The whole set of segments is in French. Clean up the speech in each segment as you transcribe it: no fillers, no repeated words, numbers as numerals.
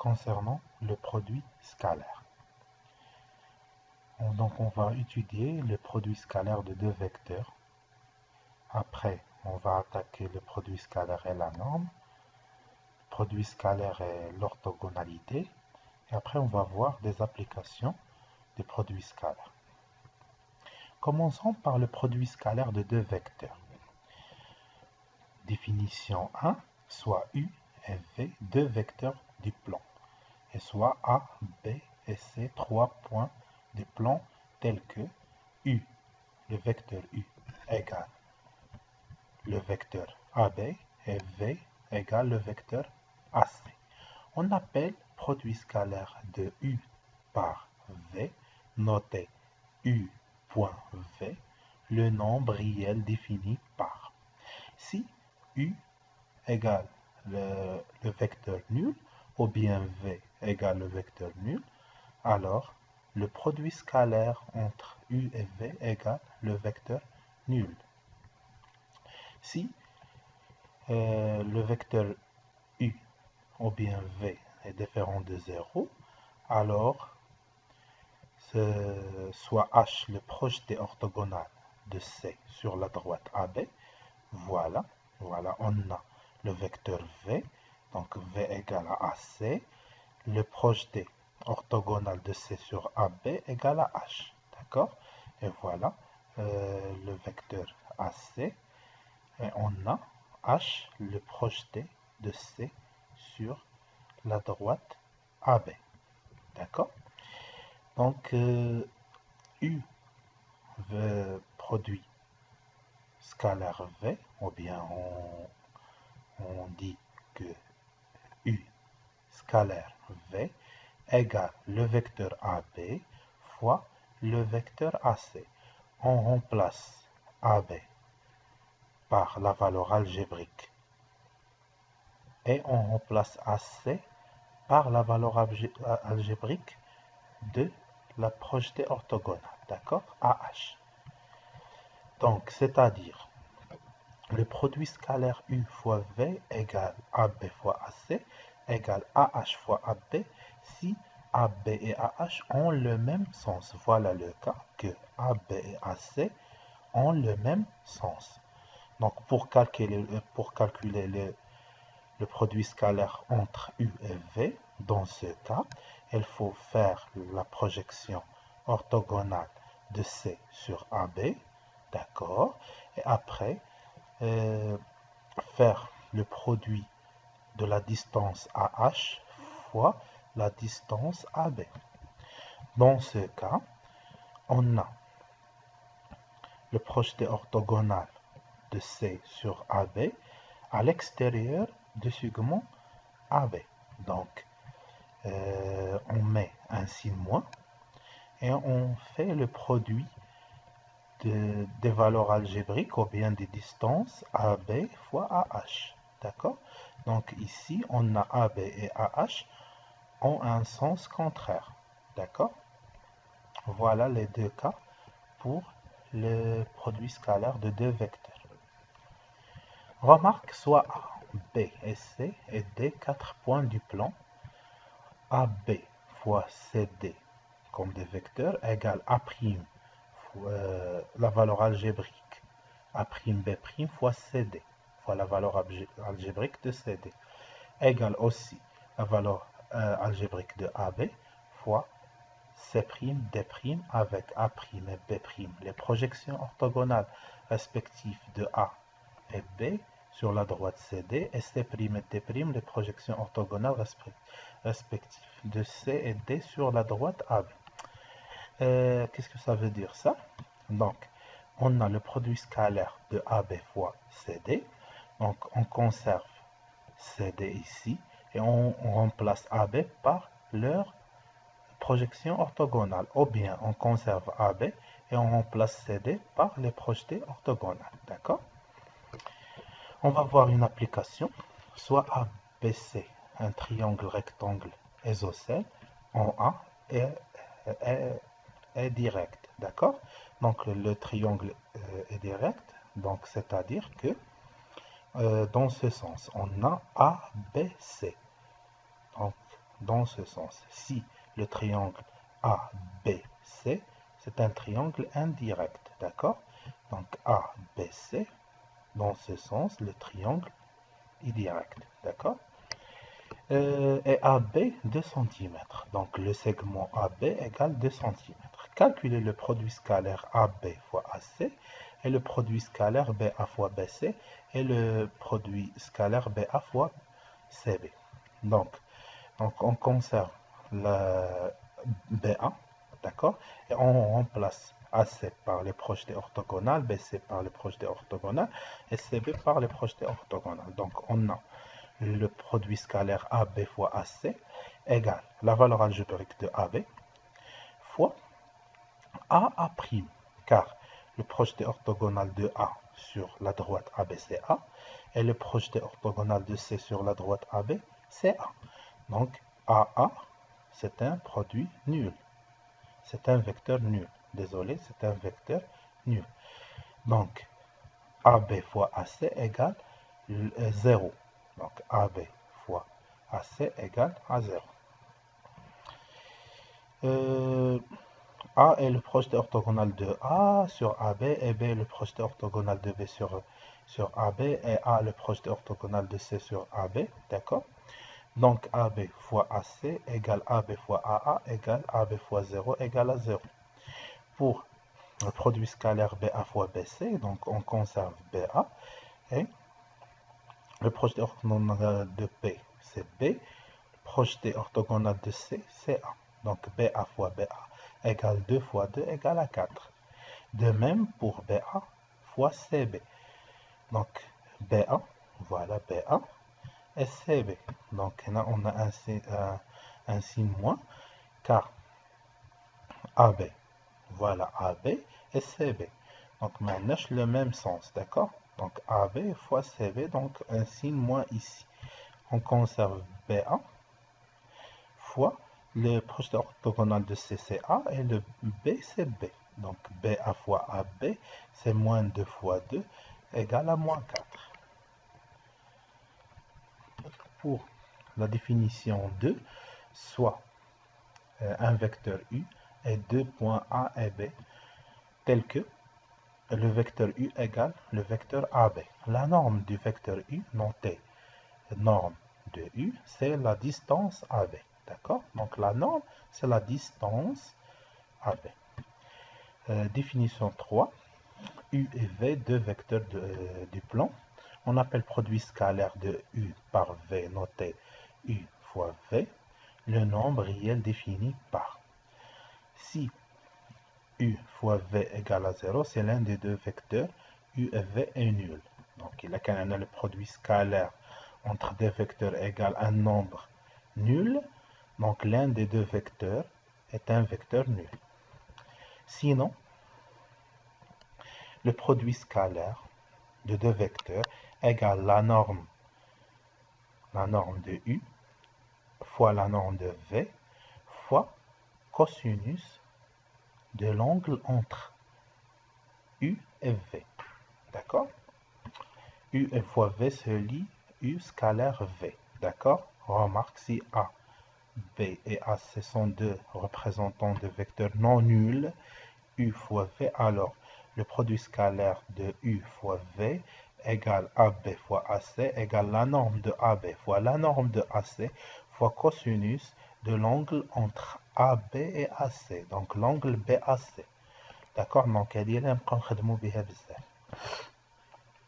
concernant le produit scalaire. Donc on va étudier le produit scalaire de deux vecteurs. Après, on va attaquer le produit scalaire et la norme. Le produit scalaire et l'orthogonalité. Et après, on va voir des applications des produits scalaires. Commençons par le produit scalaire de deux vecteurs. Définition 1, soit U et V, deux vecteurs du plan, et soit A, B et C, trois points du plan tels que U, le vecteur U égale le vecteur AB et V égale le vecteur AC. On appelle produit scalaire de U par V, noté U point V, le nombre réel défini par. Si U égale le vecteur nul, ou bien V égale le vecteur nul, alors le produit scalaire entre U et V égale le vecteur nul. Si le vecteur U ou bien V est différent de 0, alors soit H le projeté orthogonal de C sur la droite AB, voilà, on a le vecteur V, donc V égale à AC, le projeté orthogonal de C sur AB égale à H, d'accord? Et voilà le vecteur AC, et on a H le projeté de C sur la droite AB, d'accord? Donc U produit scalaire V, ou bien on dit que U scalaire V égale le vecteur AB fois le vecteur AC. On remplace AB par la valeur algébrique et on remplace AC par la valeur algébrique de la projetée orthogonale, d'accord, AH. Donc, c'est-à-dire, le produit scalaire U fois V égale AB fois AC égale AH fois AB si AB et AH ont le même sens. Voilà le cas que AB et AC ont le même sens. Donc, pour calculer le produit scalaire entre U et V, dans ce cas, il faut faire la projection orthogonale de C sur AB, d'accord, et après faire le produit de la distance AH fois la distance AB. Dans ce cas, on a le projeté orthogonal de C sur AB à l'extérieur du segment AB. Donc, on met un signe moins et on fait le produit des valeurs algébriques ou bien des distances AB fois AH. D'accord? Donc ici, on a AB et AH ont un sens contraire. D'accord? Voilà les deux cas pour le produit scalaire de deux vecteurs. Remarque, soit A, B et C et D 4 points du plan. AB fois CD comme des vecteurs égale A' fois la valeur algébrique A'B' fois CD fois la valeur algébrique de CD égale aussi la valeur algébrique de AB fois C', D' avec A' et B', les projections orthogonales respectives de A et B sur la droite CD et C' et D', les projections orthogonales respectives de C et D sur la droite AB. Qu'est-ce que ça veut dire ça? Donc, on a le produit scalaire de AB fois CD. Donc, on conserve CD ici et on remplace AB par leur projection orthogonale. Ou bien, on conserve AB et on remplace CD par les projetés orthogonales. D'accord? On va voir une application, soit ABC, un triangle rectangle isocèle en A est direct, d'accord? Donc le triangle est direct, donc c'est-à-dire que dans ce sens, on a ABC. Donc dans ce sens. Si le triangle ABC, c'est un triangle indirect, d'accord? Donc ABC, dans ce sens, le triangle est direct, d'accord? Et AB 2 cm. Donc le segment AB égale 2 cm. Calculez le produit scalaire AB fois AC et le produit scalaire BA fois BC et le produit scalaire BA fois CB. Donc on conserve le BA, d'accord? Et on remplace AC par les projetés orthogonales, BC par les projetés orthogonales et CB par les projetés orthogonales. Donc on a le produit scalaire AB fois AC égale la valeur algébrique de AB fois AA', car le projeté orthogonal de A sur la droite AB c'est A et le projeté orthogonal de C sur la droite AB c'est A. Donc AA c'est un produit nul. C'est un vecteur nul. Désolé, c'est un vecteur nul. Donc AB fois AC égale 0. Donc AB fois AC égale à 0. A est le projeté orthogonal de A sur AB et B est le projeté orthogonal de B sur AB et A le projeté orthogonal de C sur AB. D'accord? Donc AB fois AC égale AB fois AA égale AB fois 0 égale à 0. Pour le produit scalaire BA fois BC, donc on conserve BA et le projeté orthogonal de B c'est B, le projeté orthogonal de C c'est A. Donc BA fois BA égale 2 fois 2 égale à 4. De même pour BA fois CB. Donc BA, voilà BA et CB. Donc là on a un signe moins car AB, voilà AB et CB. Donc maintenant le même sens, d'accord? Donc AB fois CB, donc un signe moins ici. On conserve BA fois le projeté orthogonal de CCA et le B c'est B. Donc BA fois AB c'est moins 2 fois 2 égale à moins 4. Pour la définition 2, soit un vecteur U et deux points A et B, tel que le vecteur U égale le vecteur AB. La norme du vecteur U, notée norme de U, c'est la distance AB. D'accord? Donc la norme, c'est la distance AB. Définition 3. U et V, deux vecteurs du plan. On appelle produit scalaire de U par V, noté U fois V, le nombre réel défini par. Si U fois V égale à 0, c'est l'un des deux vecteurs, U et V est nul. Donc il a qu'un le produit scalaire entre des vecteurs égale un nombre nul, donc l'un des deux vecteurs est un vecteur nul. Sinon, le produit scalaire de deux vecteurs égale la norme de U fois la norme de V fois cosinus de l'angle entre U et V. D'accord? U fois V se lie U scalaire V. D'accord? Remarque si A, B et AC sont deux représentants de vecteurs non nuls, U fois V, alors le produit scalaire de U fois V égale AB fois AC égale la norme de AB fois la norme de AC fois cosinus de l'angle entre AB et AC. Donc l'angle BAC. D'accord? Donc هذه اللي نبقاو نخدمو بها بزاف.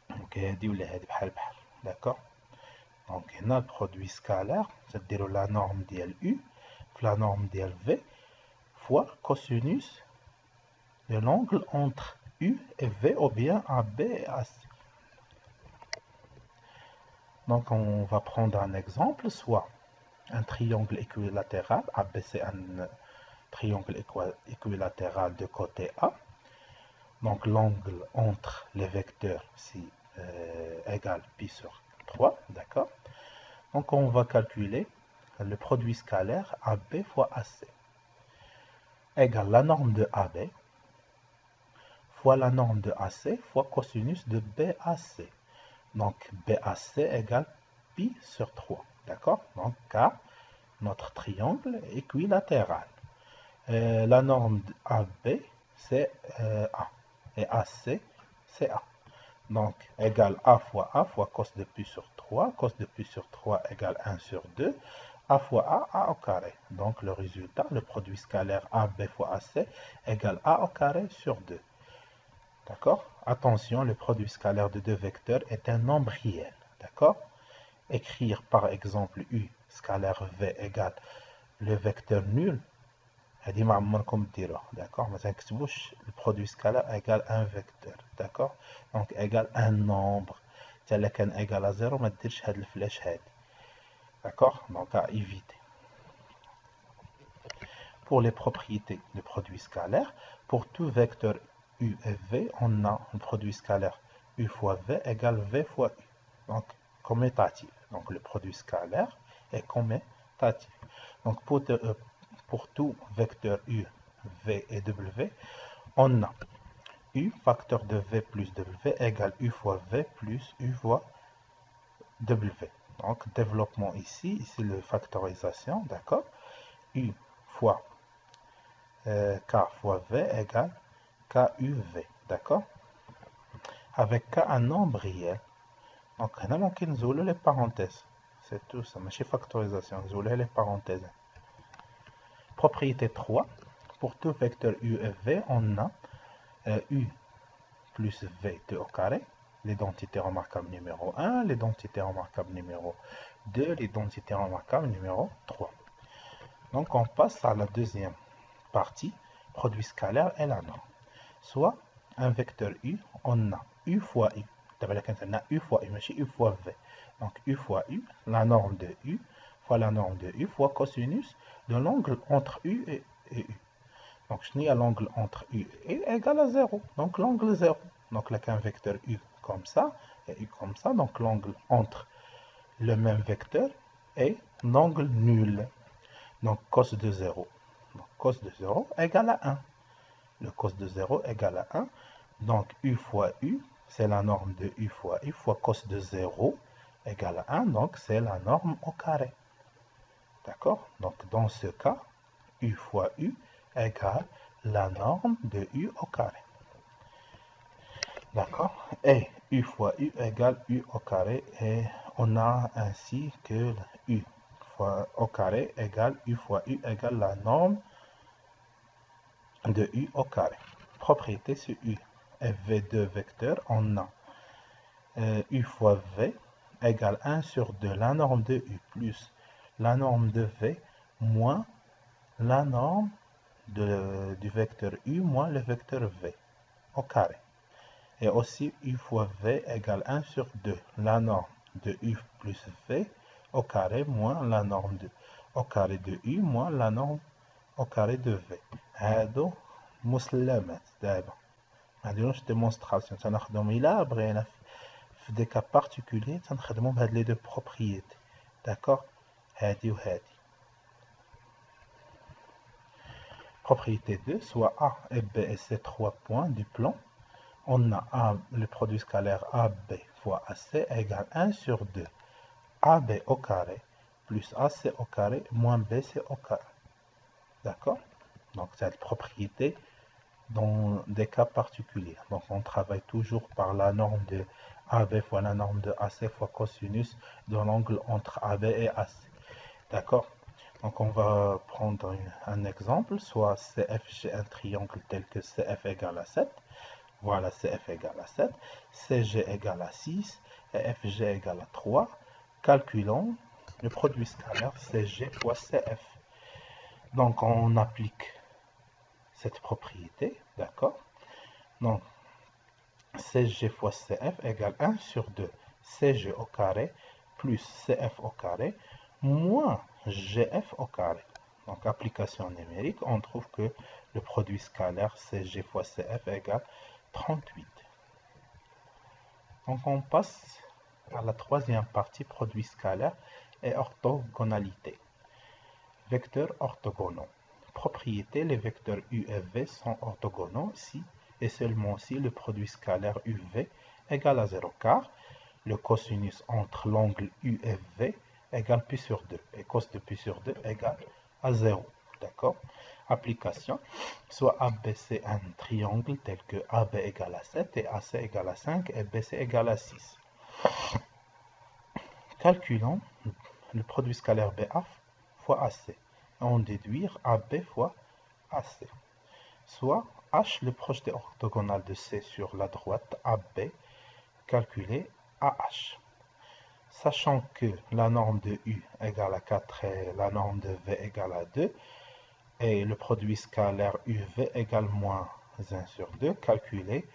Donc هذه ولا هذه بحال بحال. D'accord? Donc هنا البرودوي سكالار تديروا la norme ديال U في la norme ديال V fois cosinus de l'angle entre U et V ou bien AB et AC. Donc on va prendre un exemple, soit un triangle équilatéral, AB c'est un triangle équilatéral de côté A. Donc l'angle entre les vecteurs c'est égal pi sur 3, d'accord? Donc on va calculer le produit scalaire AB fois AC égale la norme de AB fois la norme de AC fois cosinus de BAC. Donc BAC égale pi sur 3. D'accord? Donc car notre triangle équilatéral. La norme de AB, c'est A. Et AC, c'est A. Donc, égale A fois cos de pi sur 3. Cos de pi sur 3 égale 1 sur 2. A fois A au carré. Donc, le résultat, le produit scalaire AB fois AC égale A au carré sur 2. D'accord? Attention, le produit scalaire de deux vecteurs est un nombre réel. D'accord? Écrire par exemple U scalaire V égale le vecteur nul. D'accord? Mais le produit scalaire égale un vecteur. D'accord? Donc égale un nombre. Si كان égal à 0 ما تديرش هاد الفلاش هادي. D'accord? Donc à éviter. Pour les propriétés du produit scalaire, pour tout vecteur U et V, on a un produit scalaire U fois V égale V fois U. Donc commutatif. Donc le produit scalaire est commutatif. Donc pour tout vecteur U, V et W, on a U facteur de V plus W égale U fois V plus U fois W. Donc développement ici le factorisation, d'accord? U fois K fois V égale KUV, d'accord? Avec K un nombre réel. Donc on ممكن نزولوا les parenthèses. C'est tout ça, ماشي factorisation, نزولوا les parenthèses. Propriété 3, pour tout vecteur U et V, on a U plus V2 au carré, l'identité remarquable numéro 1, l'identité remarquable numéro 2, l'identité remarquable numéro 3. Donc on passe à la deuxième partie, produit scalaire et la norme. Soit un vecteur U, on a U fois U. On a U fois U, mais U fois V. Donc U fois U, la norme de U, fois la norme de U, fois cosinus de l'angle entre U et U. Donc je n'ai à l'angle entre U et U égale à 0. Donc l'angle 0. Donc là qu'un vecteur U comme ça et U comme ça. Donc l'angle entre le même vecteur est l'angle nul. Donc cos de 0. Donc cos de 0 égale à 1. Le cos de 0 égale à 1. Donc U fois U, c'est la norme de U fois U fois cos de 0 égale à 1. Donc c'est la norme au carré. D'accord? Donc dans ce cas, U fois U égale la norme de U au carré. D'accord? Et U fois U égale U au carré. Et on a ainsi que U fois au carré égale U fois U égale la norme de U au carré. Propriété sur U et V2 vecteur, on a U fois V égale 1 sur 2, la norme de U plus la norme de V moins la norme du vecteur U moins le vecteur V au carré. Et aussi U fois V égale 1 sur 2, la norme de U plus V au carré moins la norme au carré de U moins la norme au carré de V. هادو مسلمات دابا ما نديروش démonstration, تنخدمو إلا بغينا في des cas particuliers تنخدمو بهاد les deux propriétés. D'accord? هادي وهادي. Propriété 2, soit A et B et C 3 points du plan. On a A, le produit scalaire AB fois AC égale 1 sur 2. AB au carré plus AC au carré moins BC au carré. D'accord? Donc cette propriété dans des cas particuliers. Donc on travaille toujours par la norme de AB fois la norme de AC fois cosinus de l'angle entre AB et AC. D'accord? Donc on va prendre un exemple, soit CFG un triangle tel que CF égale à 7. Voilà, CF égale à 7, CG égale à 6 et FG égale à 3. Calculons le produit scalaire CG fois CF. Donc on applique cette propriété, d'accord? Donc CG fois CF égale 1 sur 2 CG au carré plus CF au carré moins GF au carré. Donc application numérique, on trouve que le produit scalaire CG fois CF égale 38. Donc on passe à la troisième partie, produit scalaire et orthogonalité. Vecteurs orthogonaux. Propriété, les vecteurs U et V sont orthogonaux si et seulement si le produit scalaire UV égale à 0, car le cosinus entre l'angle U et V égale pi sur 2. Et cos de pi sur 2 égale à 0. D'accord? Application. Soit ABC un triangle tel que AB égale à 7 et AC égale à 5 et BC égale à 6. Calculons le produit scalaire BA fois AC. On déduire AB fois AC. Soit H, le projeté orthogonal de C sur la droite AB, calculé AH. Sachant que la norme de U égale à 4 et la norme de V égale à 2, et le produit scalaire UV égale moins 1 sur 2, calculer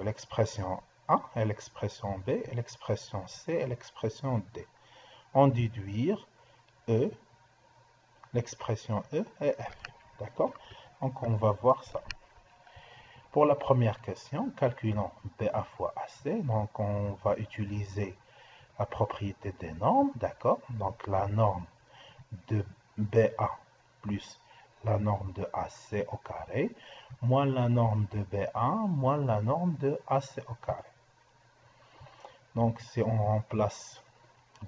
l'expression A et l'expression B, et l'expression C et l'expression D. En déduire E, l'expression E et F. D'accord? Donc on va voir ça. Pour la première question, calculons BA fois AC. Donc on va utiliser la propriété des normes. D'accord? Donc la norme de BA plus la norme de AC au carré, moins la norme de BA, moins la norme de AC au carré. Donc si on remplace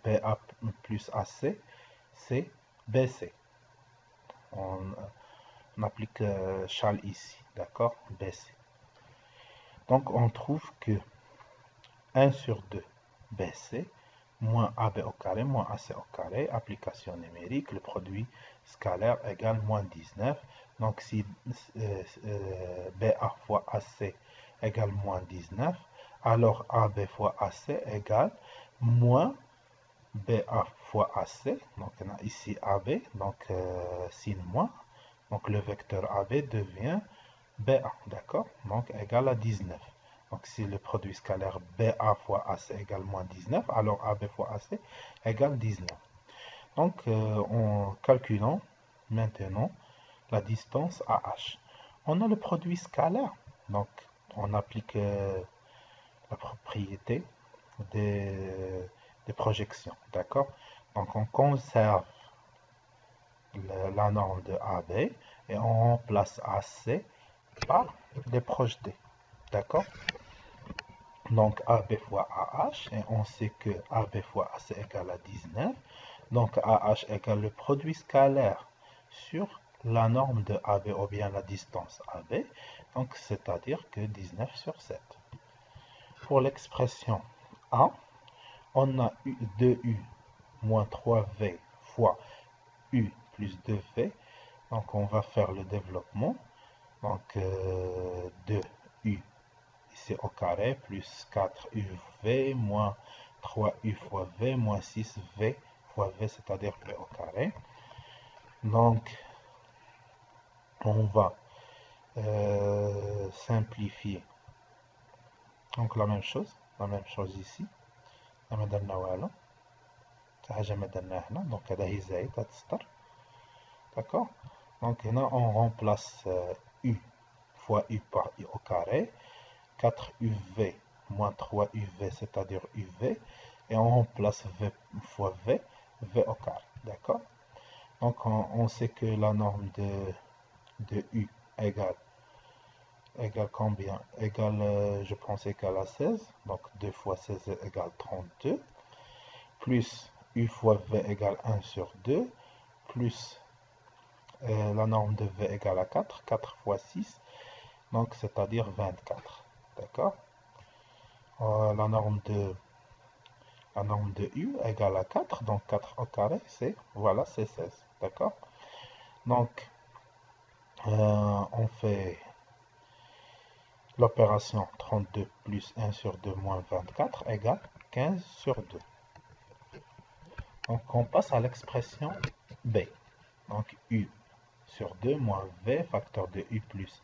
BA plus AC, c'est BC. On applique Charles ici, d'accord? BC. Donc on trouve que 1 sur 2 BC moins AB au carré moins AC au carré, application numérique, le produit scalaire égale moins 19. Donc si BA fois AC égale moins 19, alors AB fois AC égale moins BA fois AC. Donc on a ici AB, donc signe moins. Donc le vecteur AB devient BA, d'accord? Donc égal à 19. Donc si le produit scalaire BA fois AC égale moins 19, alors AB fois AC égale 19. Donc en calculant maintenant la distance AH, on a le produit scalaire. Donc on applique la propriété des projections, d'accord? Donc on conserve la norme de AB et on remplace AC par les projetés, d'accord? Donc AB fois AH, et on sait que AB fois AC égale à 19, donc AH égale le produit scalaire sur la norme de AB ou bien la distance AB, donc c'est-à-dire que 19 sur 7. Pour l'expression A, on a 2U moins 3V fois U plus 2V, donc on va faire le développement. Donc 2U ici au carré plus 4UV moins 3U fois V moins 6V fois V, c'est-à-dire V au carré. Donc on va simplifier. Donc la même chose ici. Donc d'accord. Donc là on remplace U fois U par U au carré, 4UV moins 3UV, c'est-à-dire UV, et on remplace V fois V, V au carré, d'accord? Donc on sait que la norme de U égale combien? Égale, je pense, égale à 16, donc 2 fois 16 égale 32, plus U fois V égale 1 sur 2, plus la norme de V égale à 4, 4 fois 6, donc c'est-à-dire 24, d'accord? La norme de U égale à 4, donc 4 au carré, c'est, voilà, c'est 16, d'accord? Donc, on fait l'opération 32 plus 1 sur 2 moins 24 égale 15 sur 2. Donc, on passe à l'expression B. Donc, U sur 2 moins V, facteur de U plus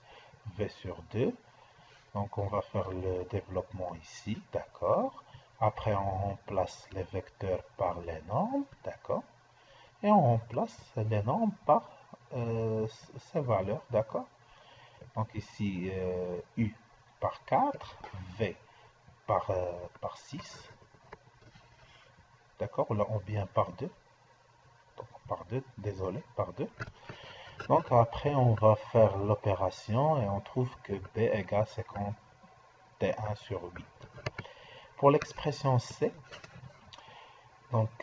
V sur 2. Donc, on va faire le développement ici, d'accord? Après, on remplace les vecteurs par les normes, d'accord? Et on remplace les normes par ces valeurs, d'accord? Donc ici, U par 4, V par 6, d'accord? Là, on vient par 2. Donc, par 2, désolé, par 2. Donc après, on va faire l'opération et on trouve que B égale 51 sur 8. Pour l'expression C, Donc,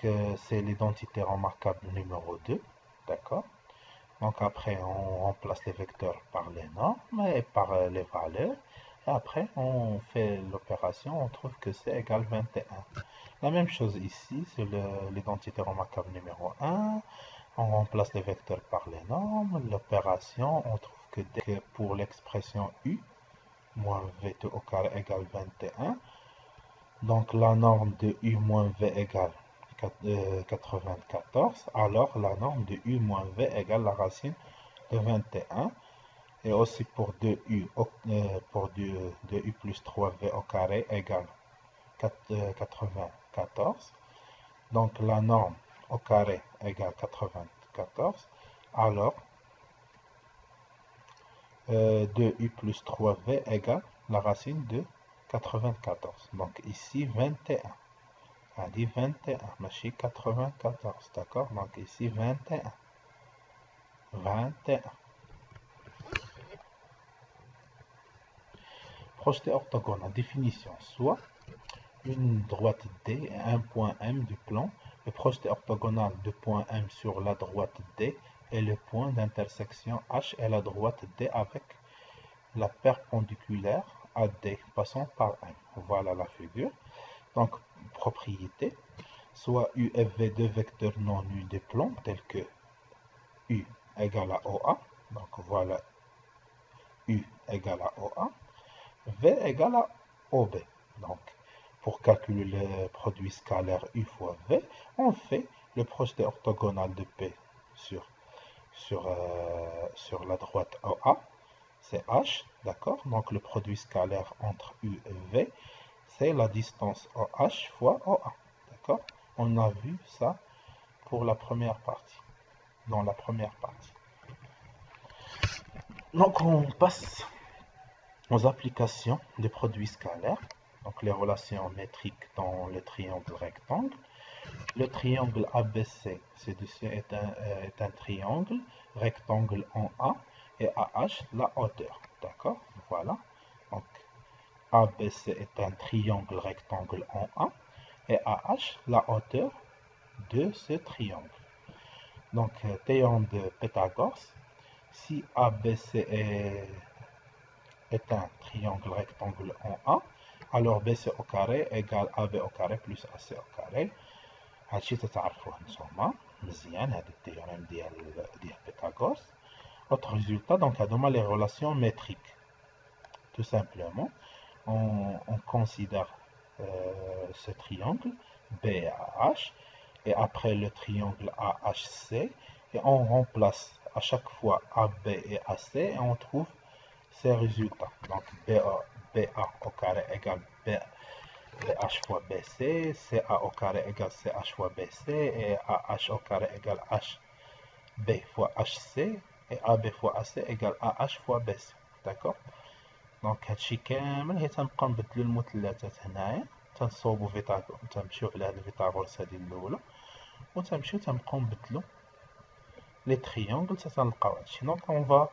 c'est l'identité remarquable numéro 2. D'accord? Donc, après, on remplace les vecteurs par les normes et par les valeurs. Et après, on fait l'opération, on trouve que c'est égal 21. La même chose ici, c'est l'identité remarquable numéro 1. On remplace les vecteurs par les normes. L'opération, on trouve que dès que pour l'expression u moins v2 au carré égale 21, donc la norme de u moins v égale 94, alors la norme de u moins v égale la racine de 21. Et aussi pour 2u, pour 2u plus 3v au carré égale 94. Donc la norme au carré égale 94. Alors 2u plus 3v égale la racine de 94. Donc ici 21. On dit 21, mais 94, d'accord? Donc ici 21. 21. Projeté orthogonal, définition, soit une droite D et un point M du plan. Le projeté orthogonal de point M sur la droite D est le point d'intersection H et la droite D avec la perpendiculaire à D passant par M. Voilà la figure. Donc, propriété, soit U et V deux vecteurs non nuls des plans tels que U égale à OA. Donc voilà U égale à OA. V égale à OB. Donc, pour calculer le produit scalaire U fois V, on fait le projeté orthogonal de P sur la droite OA, c'est H, d'accord? Donc, le produit scalaire entre U et V, c'est la distance OH fois OA, d'accord? On a vu ça pour la première partie, dans la première partie. Donc, on passe aux applications des produits scalaires, donc les relations métriques dans le triangle rectangle. Le triangle ABC, ci-dessus est un triangle rectangle en A et AH la hauteur, d'accord? Voilà, donc ABC est un triangle rectangle en A et AH la hauteur de ce triangle. Donc, théorème de Pythagore, si ABC est un triangle rectangle en A, alors BC au carré égale AB au carré plus AC au carré. هادشي تتعرفوه نتوما مزيان هاد التيوريم ديال Pythagore. Autre résultat, donc هادوما les relations métriques. Tout simplement, on considère ce triangle BAH et après le triangle AHC et on remplace à chaque fois AB et AC et on trouve ces résultats. Donc BA au carré égale BH fois BC, CA au carré égale CH fois BC et AH au carré égale HB fois HC et AB fois AC égale AH fois BC. D'accord? دونك هادشي كامل هي تنبقاو نبدلو المثلثات هنايا تنصوبو فيتاغورس تنمشيو على هاد فيتاغورس هادي الاولى وتنمشيو تنبقاو نبدلو لي تريونغل حتى تنلقاو هادشي. دونك اون فا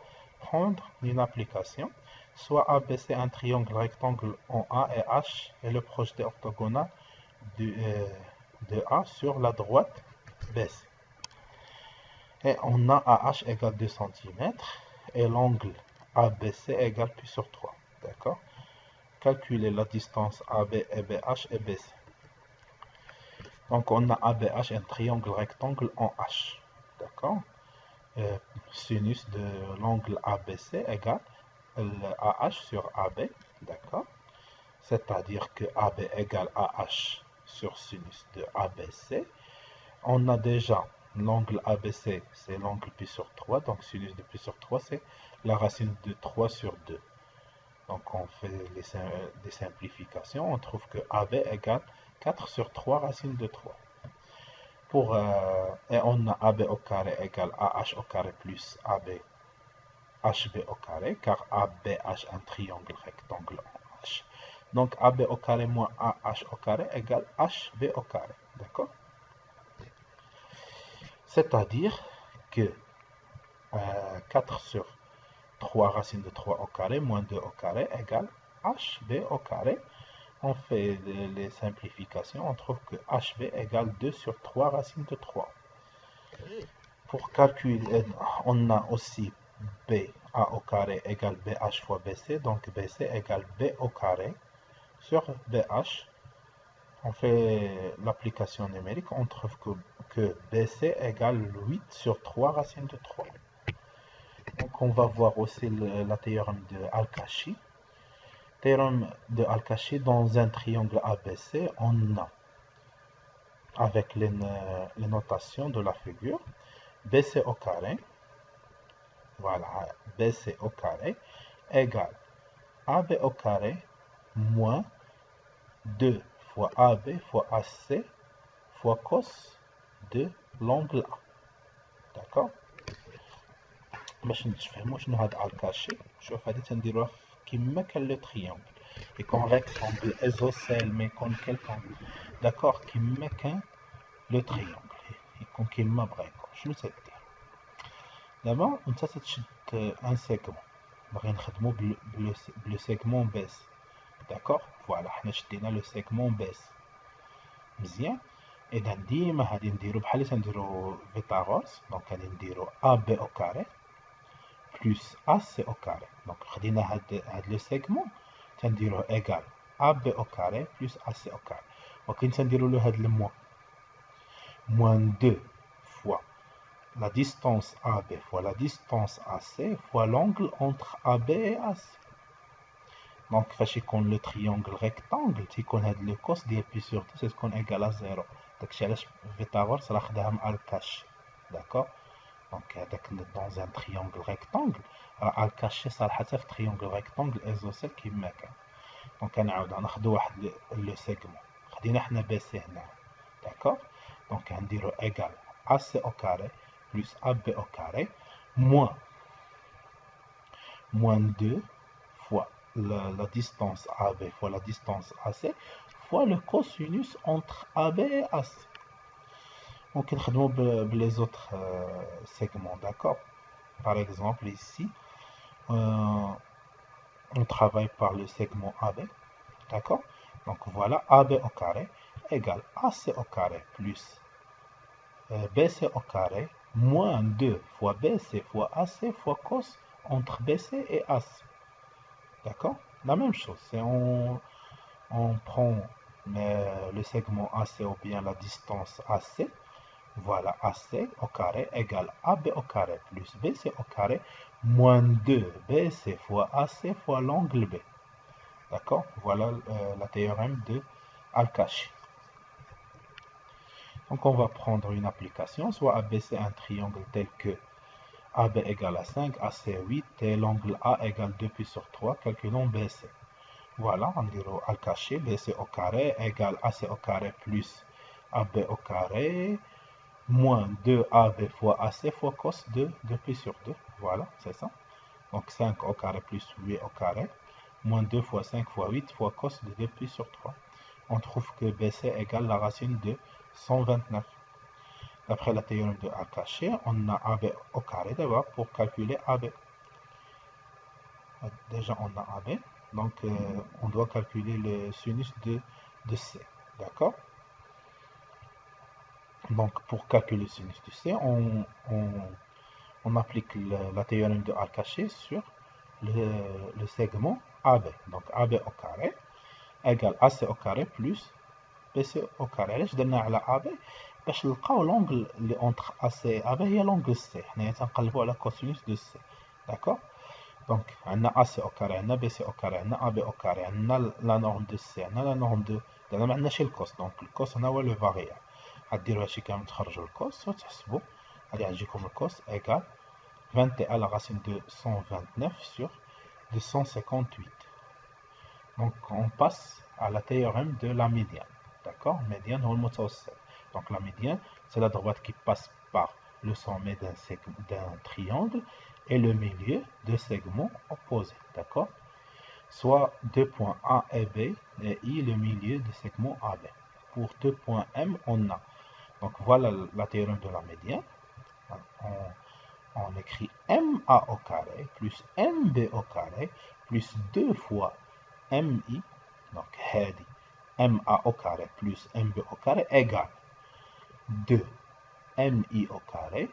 prendre une application, soit ABC un triangle rectangle en A et H est le projeté orthogonal de A sur la droite BC. Et on a AH égale 2 cm et l'angle ABC égale pi sur 3. D'accord? Calculer la distance AB et BH et BC. Donc on a ABH un triangle rectangle en H. D'accord? Sinus de l'angle ABC égale AH sur AB, d'accord? C'est-à-dire que AB égale AH sur sinus de ABC. On a déjà l'angle ABC, c'est l'angle pi sur 3, donc sinus de pi sur 3, c'est la racine de 3 sur 2. Donc on fait des simplifications, on trouve que AB égale 4 sur 3 racine de 3. Et on a AB au carré égale AH au carré plus AB HB au carré, car ABH un triangle rectangle en H. Donc AB au carré moins AH au carré égale HB au carré. D'accord? C'est-à-dire que 4 sur 3 racine de 3 au carré moins 2 au carré égale HB au carré. On fait les simplifications, on trouve que HB égale 2 sur 3 racine de 3. Pour calculer, on a aussi BA au carré égale BH fois BC, donc BC égale B au carré sur BH. On fait l'application numérique, on trouve que BC égale 8 sur 3 racine de 3. Donc on va voir aussi la théorème de Al-Kashi. Théorème de Al-Kashi, dans un triangle ABC, on a, avec les notations de la figure, BC au carré, voilà, BC au carré, égale AB au carré moins 2 fois AB fois AC fois cos de l'angle A. d'accord. باش نتفهموا شنو هاد الكاشي، شوف هادي تنديروها كيما كان لو تريونغل يكون ريكتونغل ايزوسيل ما يكون كيلكونغل، داكوغ كيما كان لو تريونغل يكون كيما بغيكم. شنو تدير دابا؟ انت تشد ان سيغمون، باغي نخدمو بلو سيغمون بيس، داكوغ. فوالا حنا شدينا لو سيغمون بيس مزيان. اذا ديما غادي نديرو بحال اللي تنديرو فيتاغورس، دونك غادي نديرو ا بي او كاري plus AC au carré. Donc, خدينا هاد لو سيغمون تنديروه égal AB au carré plus AC au carré. وكاين تنديرو له هاد الموان، moins 2 fois la distance AB fois la distance AC fois l'angle entre AB et AC. Donc, فاش يكون لو تريونغل ريكتانغل تيكون هاد لو كوس ديال بي سور تي تكون égal à 0. داكشي علاش فيتاغورس راه خداها مع الكاش، داكوغ. Donc, dans un triangle rectangle, à cacher ça le triangle rectangle isocèle qui est maquin. Donc, on a le segment. On a BC هنا, d'accord. Donc, on dirait égal AC au carré plus AB au carré moins 2 fois la distance AB fois la distance AC fois le cosinus entre AB et AC. Donc, on va les autres segments, d'accord. Par exemple, ici, on travaille par le segment AB, d'accord. Donc, voilà, AB au carré égale AC au carré plus BC au carré moins 2 fois BC fois AC fois cos entre BC et AC, d'accord. La même chose, c'est on prend le segment AC ou bien la distance AC. Voilà, AC au carré égale AB au carré plus BC au carré moins 2 BC fois AC fois l'angle B. D'accord. Voilà la théorème de Al-Kashi. Donc on va prendre une application, soit ABC un triangle tel que AB égale à 5, AC 8 et l'angle A égale 2 pi sur 3, calculons BC. Voilà, on dirait Al-Kashi, BC au carré égale AC au carré plus AB au carré moins 2AB fois AC fois cos de 2 pi sur 2. Voilà, c'est ça. Donc 5 au carré plus 8 au carré, moins 2 fois 5 fois 8 fois cos de 2 pi sur 3. On trouve que BC égale la racine de 129. D'après la théorème de Al-Kashi, on a AB au carré d'abord pour calculer AB. Déjà, on a AB. Donc, on doit calculer le sinus de C. D'accord. Donc, pour calculer le sinus de C, on applique la théorème de Al-Kashi sur le segment AB. Donc, AB au carré égale AC au carré plus BC au carré. علاش درنا على AB؟ باش نلقاو l'angle اللي entre AC et AB هي l'angle C. حنايا تنقلبوا على cosinus de C. d'accord. Donc, عندنا AC au carré, عندنا BC au carré, عندنا AB au carré, عندنا la norme de C, عندنا la norme de دابا ما عندناش الكوس. دونك الكوس هنا هو لو فاريابل. غديروا هادشي كامل تخرجوا الكوس وتحسبوا، غادي يجيكم الكوس égal 21 la racine de 129 sur 258. Donc on passe à la théorème de la médiane. D'accord. Médiane هو المتوسط. Donc la médiane, c'est la droite qui passe par le sommet d'un triangle et le milieu de segments opposés. D'accord. Soit deux points A et B et I le milieu de segment AB. Pour deux points M, on a. Donc voilà la théorème de la médiane. On écrit MA au carré plus MB au carré plus 2 fois MI. Donc, هادي MA au carré plus MB au carré égale 2 MI au carré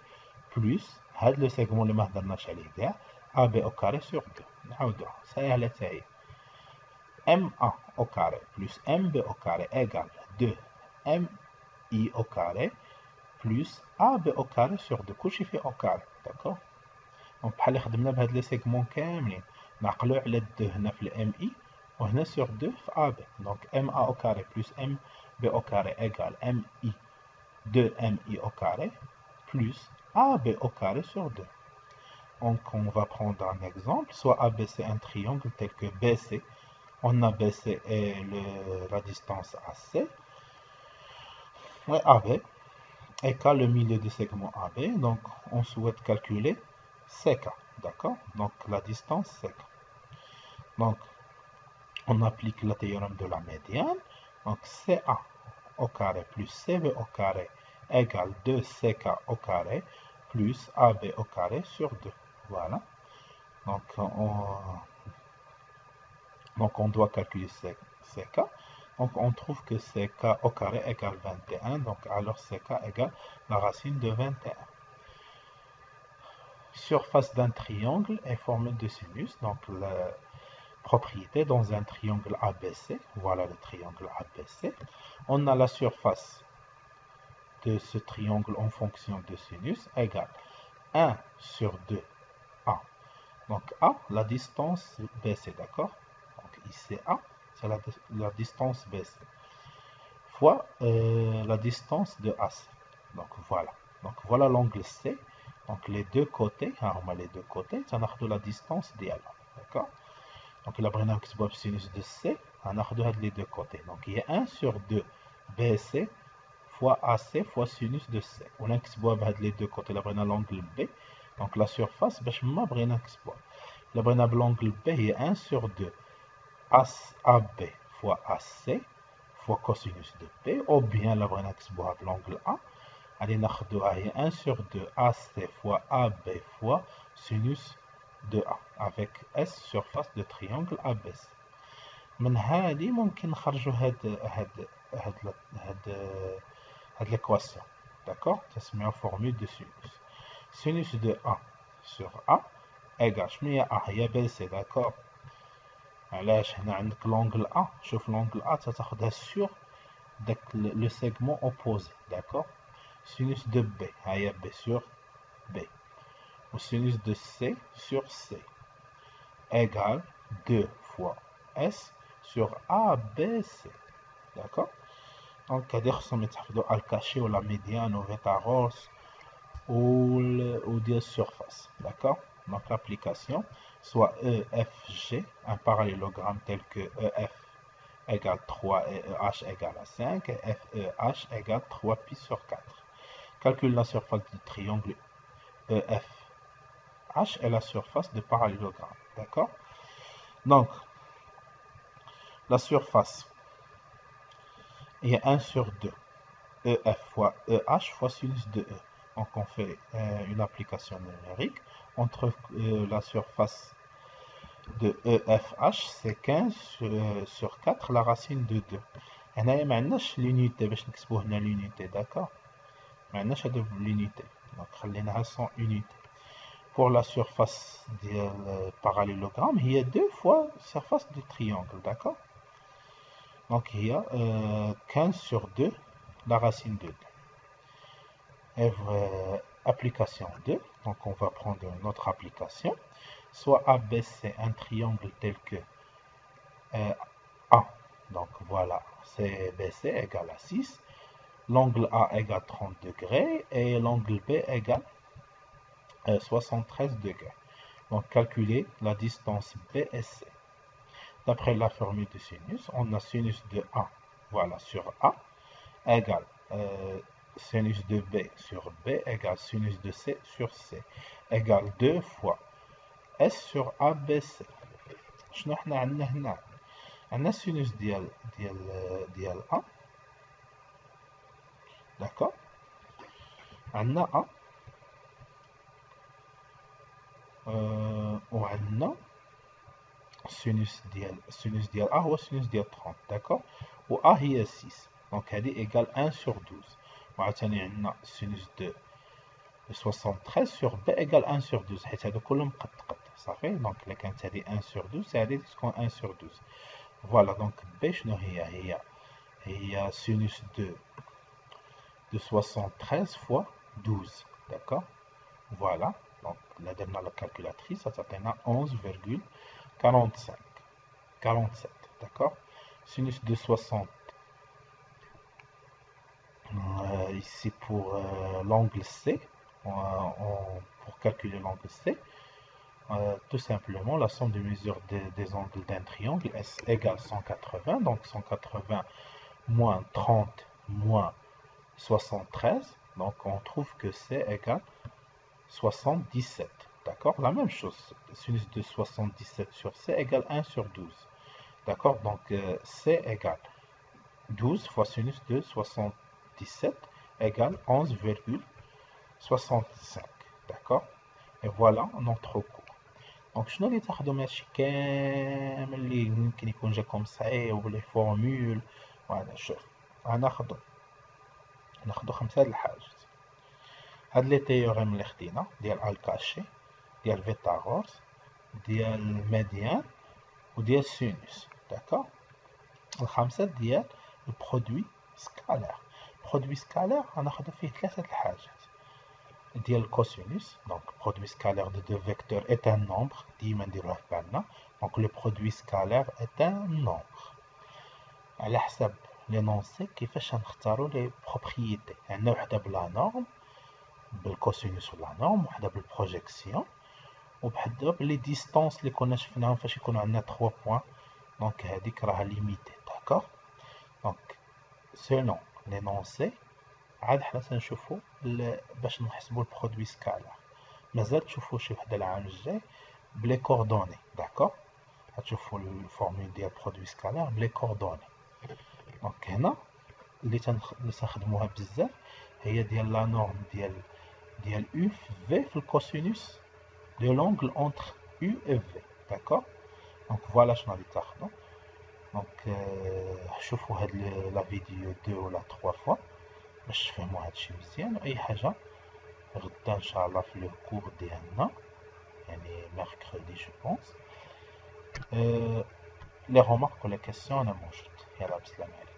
plus هذا le segment اللي ما هضرناش عليه كاع AB au carré sur 2. نعاودوها ساهلة حتى هي. MA au carré plus MB au carré égale 2 MI au carré plus AB au carré sur 2. كلشي فيه au carré. d'accord. دونك بحال اللي خدمنا بهاد لي سيغمون كاملين نعقلو على 2 هنا في الام اي وهنا سور 2 في ا بي. دونك ام ا او كاري بلس ام بي او كاري ايغال ام اي 2 ام اي au carré plus AB au carré sur 2. Donc on va prendre un exemple, soit AB c'est un triangle tel que BC, on a BC et la distance AC, et AB égale le milieu du segment AB, donc on souhaite calculer CK, d'accord? Donc la distance CK. Donc on applique le théorème de la médiane, donc CA au carré plus CB au carré égale 2CK au carré plus AB au carré sur 2. Voilà. Donc on doit calculer CK. Donc on trouve que CK au carré égale 21. Donc alors CK égale la racine de 21. Surface d'un triangle est formée de sinus. Donc la propriété dans un triangle ABC. Voilà le triangle ABC. On a la surface de ce triangle en fonction de sinus égale 1 sur 2 A. Donc A, la distance BC, d'accord? Donc ici A, c'est la distance BC, fois la distance de AC. Donc voilà l'angle C. Donc les deux côtés, on a les deux côtés, ça a la distance d'IA, d'accord? Donc là, on a le sinus de C, on a les deux côtés. Donc il y a 1 sur 2 BC fois AC fois sinus de C. On a les deux côtés, là on a l'angle B. Donc la surface, l'angle B est 1 sur 2 AB fois AC fois cosinus de B, ou bien l'angle A. Allez, on a 1 sur 2 AC fois AB fois sinus de A, avec S surface de triangle ABC. من هذه ممكن نخرجوا هاد l'équation, d'accord? تسميها formule de sinus. Sinus de A sur A égale شنو هي A؟ هي BC, d'accord? علاش هنا عندك l'angle A؟ شوف l'angle A تاخدها sur داك le segment opposé, d'accord? Sinus de B, هي B sur B. Ou sinus de C sur C égale 2 fois S sur ABC, d'accord? Donc هادي خصهم يتحفظوا الكاشي ولا ميديان ou فيتاغورس ou des surfaces, d'accord? Donc l'application, soit EFG, un parallélogramme tel que EF égale 3 et EH égale à 5, et FEH égale 3 pi sur 4. Calcule la surface du triangle EFH et la surface du parallélogramme, d'accord? Donc, la surface, il y a 1 sur 2, EF fois EH fois sinus de E. Donc on fait une application numérique. On trouve la surface de EFH, c'est 15 sur 4, la racine de 2. هنايا ما عندناش l'unité باش نكتبو هنا l'unité, d'accord? ما عندناش هاد l'unité, donc خليناها sans unité. Pour la surface du parallélogramme, il y a 2 fois surface du triangle, d'accord? Donc il y a 15 sur 2, la racine de 2. Et application 2, donc on va prendre notre application. Soit ABC, un triangle tel que A, donc voilà, c'est BC égale à 6, l'angle A égale 30 degrés et l'angle B égale 73 degrés. Donc calculer la distance B et C. D'après la formule de sinus, on a sinus de A, voilà, sur A égale sinus de B sur B égale sinus de C sur C égale 2 fois S sur ABC. شنو حنا عندنا هنا؟ عندنا sinus ديال A, d'accord? عندنا A وعندنا السينوس ديال A هو السينوس ديال 30 داكوغ، و A هي 6 دونك هادي إيكال 1 سور 12. وعاوتاني عندنا السينوس دو 73 سور B إيكال 1 سور 12 حيت هادو كلهم قد صافي. دونك إلا كانت هادي 1 سور 12 هادي تكون 1 سور 12. فوالا دونك B شنو هي سينوس de 73 fois 12 d'accord. Voilà donc la dernière la calculatrice ça t'atteint 11,47 d'accord. Sinus de 60 ici pour l'angle C pour calculer l'angle C tout simplement la somme des mesures des angles d'un triangle S égale 180 donc 180 moins 30 moins 73 donc on trouve que C égale 77 d'accord. La même chose sinus de 77 sur C égale 1 sur 12 d'accord. Donc C égale 12 fois sinus de 77 égale 11,65 d'accord. et voilà notre cours. دونك شنو اللي تاخدو من هادشي كامل اللي يمكن يكون جاكم صعيب ولا فورمول. فوالا شوف غناخدو 5 هاد الحاجات هاد لي تيوريم اللي خدينا ديال الكاشي ديال فيثاغورس ديال ميديان وديال سينوس داكوغ. الخمسه ديال البرودوي سكالير. برودوي سكالير غناخدو فيه 3 الحاجات ديال الكوسينوس دونك برودوي سكالير دو دو فيكتور est un nombre ديما نديروها في بالنا دونك لو برودوي سكالير est un nombre. على حسب لينونسي كيفاش غنختاروا لي بروبريتي عندنا وحده بلا نورم بالكوسينوس ولا نورم وحده بالبروجيكسيون وبحدا بلي ديستانس اللي كنا شفناهم فاش يكونوا عندنا 3 بوين دونك هذيك راها ليميتي داكوغ. دونك سيلون لينونسي عاد حنا تنشوفوا باش نحسبوا البرودوي سكالار مازال تشوفوا شي وحده العام الجاي بلي كوردوني داكوغ. غتشوفوا الفورمول ديال برودوي سكالار بلي كوردوني. دونك هنا اللي تنخدموها بزاف هي ديال لا نورم ديال U في V في الكوسينوس دو لونغل اونتر U et V داكوغ. دونك فوالا شنو غادي تاخدو. دونك شوفوا هاد لا فيديو 2 ولا 3 فوا باش تفهموا هادشي مزيان. واي حاجه غدا ان شاء الله في لو كور ديالنا يعني ميركريدي جو بونس لي رومارك ولا كيسيون انا موجود. يلا بسلام عليكم.